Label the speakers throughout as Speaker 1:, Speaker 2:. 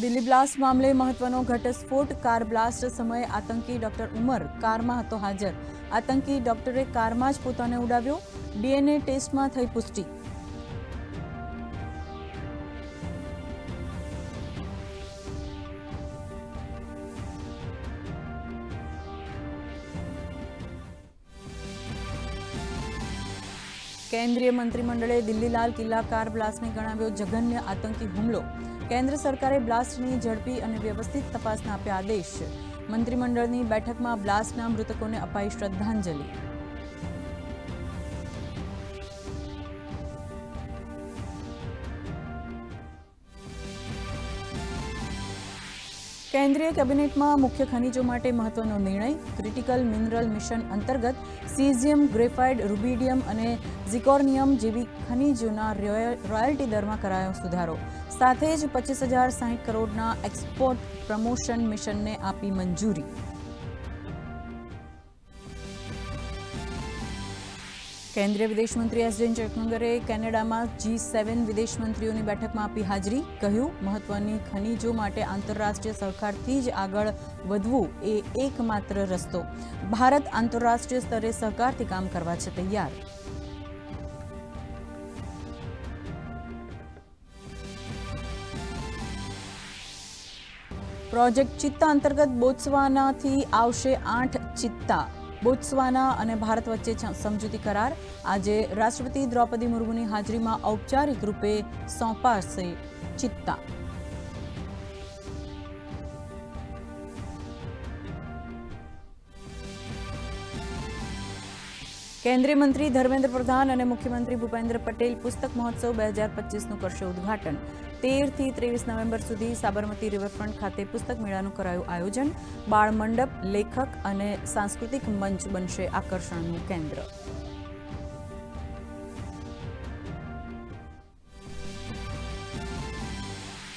Speaker 1: Delhi blast મામલે મહત્વનો ઘટસ્ફોટ। Car blast સમયે આતંકી ડોક્ટર ઉમર કારમાં હતો હાજર। આતંકી ડોક્ટરે કારમાં જ પોતાને ઉડાવ્યો। ડીએનએ ટેસ્ટમાં થઈ પુષ્ટિ। કેન્દ્રીય મંત્રીમંડળે દિલ્હી લાલ કિલ્લા કાર બ્લાસ્ટને ગણાવ્યો જઘન્ય આતંકી હુમલો। કેન્દ્ર સરકારે બ્લાસ્ટની ઝડપી અને વ્યવસ્થિત તપાસના આપ્યા આદેશ। મંત્રીમંડળની બેઠકમાં બ્લાસ્ટના મૃતકોને અપાઈ શ્રદ્ધાંજલિ। કેન્દ્રીય કેબિનેટમાં મુખ્ય ખનિજો માટે મહત્વનો નિર્ણય। ક્રિટિકલ મિનરલ મિશન અંતર્ગત સીઝિયમ, ગ્રેફાઇટ, રૂબિડિયમ અને ઝિર્કોનિયમ જેવી ખનિજોના રોયલ્ટી દરમાં કરાયો સુધારો। સાથે જ 25,060 કરોડના એક્સપોર્ટ પ્રમોશન મિશનને આપી મંજૂરી। કેન્દ્રીય વિદેશ મંત્રી એસ જયશંકરે કેનેડામાં G7 વિદેશ મંત્રીઓની બેઠકમાં આપી હાજરી। કહ્યું, મહત્વની ખનિજો માટે આંતરરાષ્ટ્રીય સહકારથી જ આગળ વધવું એ એકમાત્ર રસ્તો। ભારત આંતરરાષ્ટ્રીય સ્તરે સહકારથી કામ કરવા છે તૈયાર। પ્રોજેક્ટ ચિત્તા અંતર્ગત બોત્સવાનાથી આવશે 8 ચિત્તા। બોત્સવાના અને ભારત વચ્ચે સમજૂતી કરાર। આજે રાષ્ટ્રપતિ દ્રૌપદી મુર્મુની હાજરીમાં ઔપચારિક રૂપે સોંપાશે ચિત્તા। કેન્દ્રીય મંત્રી ધર્મેન્દ્ર પ્રધાન અને મુખ્યમંત્રી ભૂપેન્દ્ર પટેલ પુસ્તક મહોત્સવ 2025નું કરશે ઉદ્ઘાટન। 13 થી 23 નવેમ્બર સુધી સાબરમતી રિવરફ્રન્ટ ખાતે પુસ્તક મેળાનું કરાયું આયોજન। બાળ મંડપ, લેખક અને સાંસ્કૃતિક મંચ બનશે આકર્ષણનું કેન્દ્ર।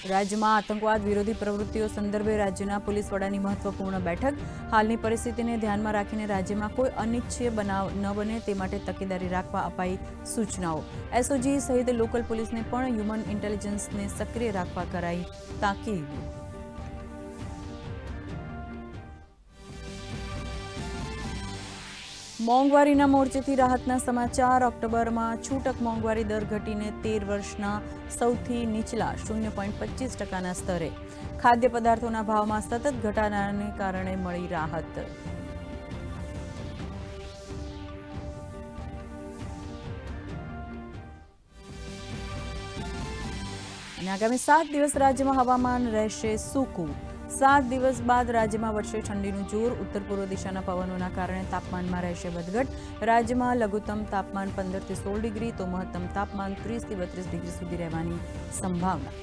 Speaker 1: રાજ્યમાં આતંકવાદ વિરોધી પ્રવૃત્તિઓ સંદર્ભે રાજ્યના પોલીસ વડાની મહત્વપૂર્ણ બેઠક। હાલની પરિસ્થિતિને ધ્યાનમાં રાખીને રાજ્યમાં કોઈ અનિચ્છનીય બનાવ ન બને તે માટે તકેદારી રાખવા અપાઈ સૂચનાઓ। એસઓજી સહિત લોકલ પોલીસને પણ હ્યુમન ઇન્ટેલિજન્સને સક્રિય રાખવા કરાઈ તાકીદ। મોંઘવારીના મોરચેથી રાહતના સમાચાર। ઓક્ટોબરમાં છૂટક મોંઘવારી દર ઘટીને 13 વર્ષના સૌથી નીચલા 0.25%ના સ્તરે। ખાદ્ય પદાર્થોના ભાવમાં સતત ઘટાડાને કારણે મળી રાહત। અને આગામી 7 દિવસ રાજ્યમાં હવામાન રહેશે સૂકું। 7 દિવસ બાદ રાજ્યમાં વધશે ઠંડીનું જોર। ઉત્તર પૂર્વ દિશાના પવનોના કારણે તાપમાનમાં રહેશે વધઘટ। રાજ્યમાં લઘુત્તમ તાપમાન 15 થી 16 ડિગ્રી તો મહત્તમ તાપમાન 30 થી 32 ડિગ્રી સુધી રહેવાની સંભાવના।